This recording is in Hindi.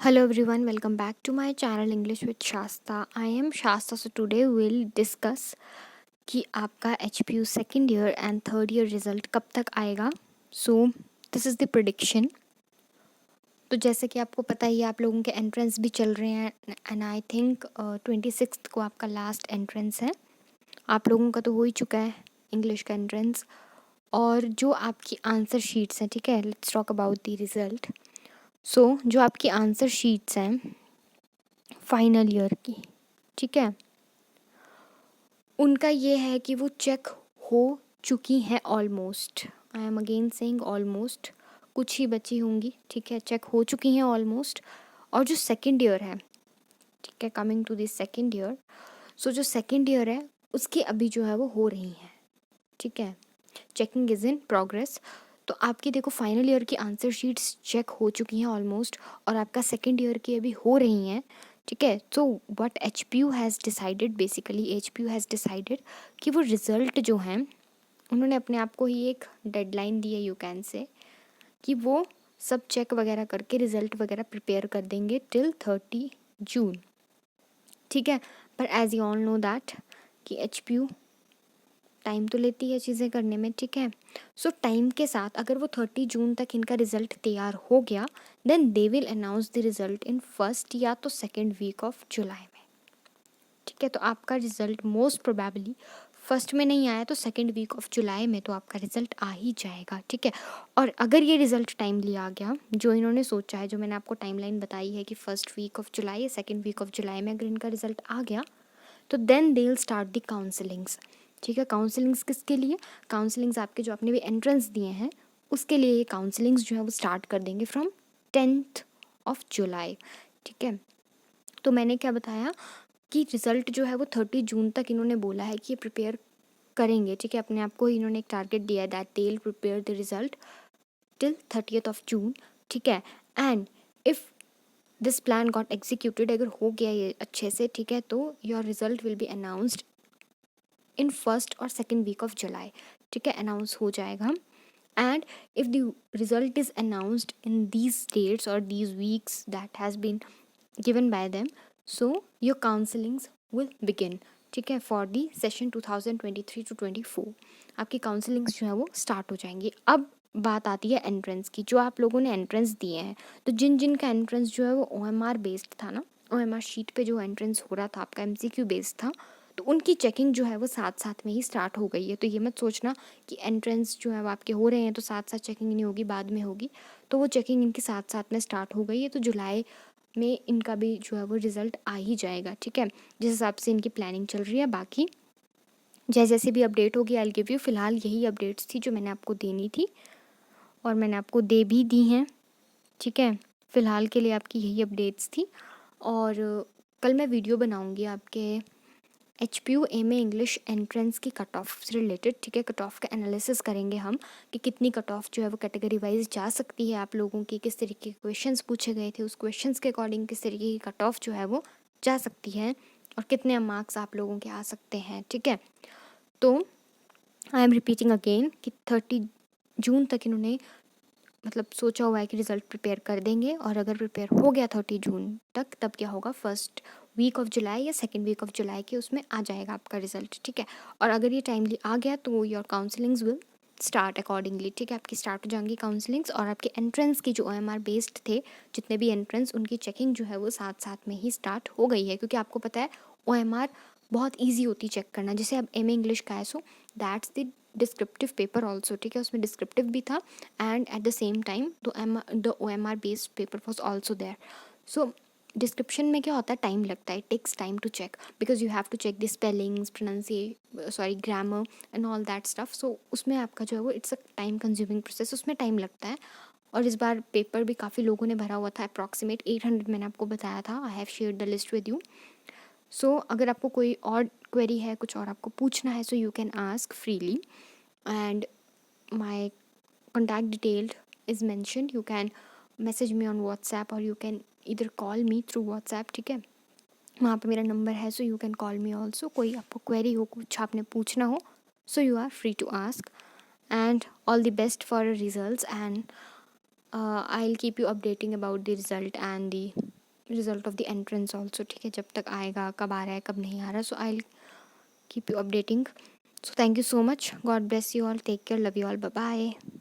Hello everyone, welcome back to my channel English with Shasta. I am Shasta. So today we'll discuss कि आपका HPU second year and third year result कब तक आएगा. So this is the prediction. तो जैसे कि आपको पता ही है, आप लोगों के एंट्रेंस भी चल रहे हैं एंड आई थिंक 26 को आपका लास्ट एंट्रेंस है. आप लोगों का तो हो ही चुका है इंग्लिश का एंट्रेंस. और जो आपकी आंसर शीट्स हैं, ठीक है, let's talk about the result. So जो आपकी आंसर शीट्स हैं फाइनल ईयर की, ठीक है, उनका ये है कि वो चेक हो चुकी हैं almost. I am again saying almost. कुछ ही बची होंगी, ठीक है, चेक हो चुकी हैं ऑलमोस्ट. और जो सेकंड ईयर है, ठीक है, coming to this second year. So जो सेकंड ईयर है उसकी अभी जो है वो हो रही हैं, ठीक है, चेकिंग इज़ इन प्रोग्रेस. तो आपकी देखो फाइनल ईयर की आंसर शीट्स चेक हो चुकी हैं ऑलमोस्ट और आपका सेकंड ईयर की अभी हो रही हैं, ठीक है. So what HPU has decided, basically HPU has decided कि वो रिज़ल्ट जो हैं उन्होंने अपने आप को ही एक डेडलाइन दी है, यू कैन से, कि वो सब चेक वगैरह करके रिज़ल्ट वगैरह प्रिपेयर कर देंगे टिल 30 जून, ठीक है. पर as you all know that कि HPU टाइम तो लेती है चीज़ें करने में, ठीक है. सो टाइम के साथ अगर वो 30 जून तक इनका रिज़ल्ट तैयार हो गया then they will announce the result in first या तो सेकेंड वीक ऑफ जुलाई में, ठीक है. तो आपका रिज़ल्ट मोस्ट प्रोबेबली फर्स्ट में नहीं आया तो सेकेंड वीक ऑफ जुलाई में तो आपका रिज़ल्ट आ ही जाएगा, ठीक है. और अगर ये रिज़ल्ट टाइमली आ गया, जो इन्होंने सोचा है, जो मैंने आपको टाइमलाइन बताई है कि फर्स्ट वीक ऑफ जुलाई या सेकेंड वीक ऑफ जुलाई में अगर इनका रिज़ल्ट आ गया तो then they will start the counsellings, ठीक है. काउंसलिंग्स किसके लिए? काउंसलिंग्स आपके जो आपने भी एंट्रेंस दिए हैं उसके लिए ये काउंसलिंग्स जो है वो स्टार्ट कर देंगे फ्रॉम 10th ऑफ जुलाई, ठीक है. तो मैंने क्या बताया कि रिज़ल्ट जो है वो 30 जून तक इन्होंने बोला है कि ये प्रिपेयर करेंगे, ठीक है. अपने आप को इन्होंने एक टारगेट दिया है that they will prepare the result till 30th of June, ठीक है. And if this plan got executed, अगर हो गया ये अच्छे से, ठीक है, तो your result will be announced in first और सेकेंड वीक ऑफ जुलाई, ठीक है, अनाउंस हो जाएगा. And if the result is announced in these dates और these weeks that has been given by them, so your counsellings will begin, ठीक है, फॉर दी सेशन 2023 to 24. आपकी काउंसलिंग्स जो है वो स्टार्ट हो जाएंगी. अब बात आती है एंट्रेंस की. जो आप लोगों ने एंट्रेंस दिए हैं, तो जिन जिन का एंट्रेंस जो है वो OMR बेस्ड था ना, OMR शीट पे जो एंट्रेंस हो रहा था आपका MCQ बेस्ड था, तो उनकी चेकिंग जो है वो साथ साथ में ही स्टार्ट हो गई है. तो ये मत सोचना कि एंट्रेंस जो है वो आपके हो रहे हैं तो साथ साथ चेकिंग नहीं होगी, बाद में होगी. तो वो चेकिंग इनकी साथ साथ में स्टार्ट हो गई है. तो जुलाई में इनका भी जो है वो रिज़ल्ट आ ही जाएगा, ठीक है, जिस हिसाब से इनकी प्लानिंग चल रही है. बाकी जैसे जैसे भी अपडेट होगी आई विल गिव यू. फ़िलहाल यही अपडेट्स थी जो मैंने आपको देनी थी और मैंने आपको दे भी दी हैं, ठीक है. फ़िलहाल के लिए आपकी यही अपडेट्स थी. और कल मैं वीडियो बनाऊंगी आपके HPU MA इंग्लिश एंट्रेंस की कट ऑफ से रिलेटेड, ठीक है. कट ऑफ का एनालिसिस करेंगे हम कि कितनी कट ऑफ जो है वो कैटेगरी वाइज जा सकती है आप लोगों की, किस तरीके के क्वेश्चंस पूछे गए थे, उस क्वेश्चंस के अकॉर्डिंग किस तरीके की कट ऑफ जो है वो जा सकती है और कितने मार्क्स आप लोगों के आ सकते हैं, ठीक है. तो आई एम रिपीटिंग अगेन कि 30 जून तक इन्होंने मतलब सोचा हुआ है कि रिज़ल्ट प्रिपेयर कर देंगे. और अगर प्रिपेयर हो गया 30 जून तक, तब क्या होगा, फर्स्ट वीक ऑफ जुलाई या सेकेंड वीक ऑफ जुलाई के उसमें आ जाएगा आपका रिज़ल्ट, ठीक है. और अगर ये टाइमली आ गया तो your counsellings will start accordingly, ठीक है. आपकी स्टार्ट हो जाएंगी काउंसलिंग्स और आपके एंट्रेंस की जो OMR बेस्ड थे जितने भी एंट्रेंस, उनकी चेकिंग जो है वो साथ साथ में ही स्टार्ट हो गई है. क्योंकि आपको पता है OMR बहुत ईजी होती चेक करना. जैसे अब MA इंग्लिश का है, so that's the descriptive paper also, ठीक है, उसमें डिस्क्रिप्टिव भी था and at the same time the OMR based paper was also there. So description में क्या होता है, टाइम लगता है, takes time to check because you have to check the spellings, grammar and all that stuff. So उसमें आपका जो है वो it's a time consuming process, उसमें टाइम लगता है. और इस बार पेपर भी काफ़ी लोगों ने भरा हुआ था, अप्रॉक्सीमेट 800 मैंने आपको बताया था. I have shared the list with you. So अगर आपको कोई और क्वेरी है, कुछ और आपको पूछना है, so you can ask freely and my contact detail is mentioned. You can message me on WhatsApp or you can either call me through WhatsApp, ठीक है. वहाँ पे मेरा नंबर है, so you can call me also. कोई आपको क्वेरी हो, कुछ आपने पूछना हो, so you are free to ask. And all the best for results and I will keep you updating about the result and the result of the entrance also, ठीक है, जब तक आएगा, कब आ रहा है, कब नहीं आ रहा. So I keep you updating. So thank you so much. God bless you all. Take care. Love you all. Bye bye.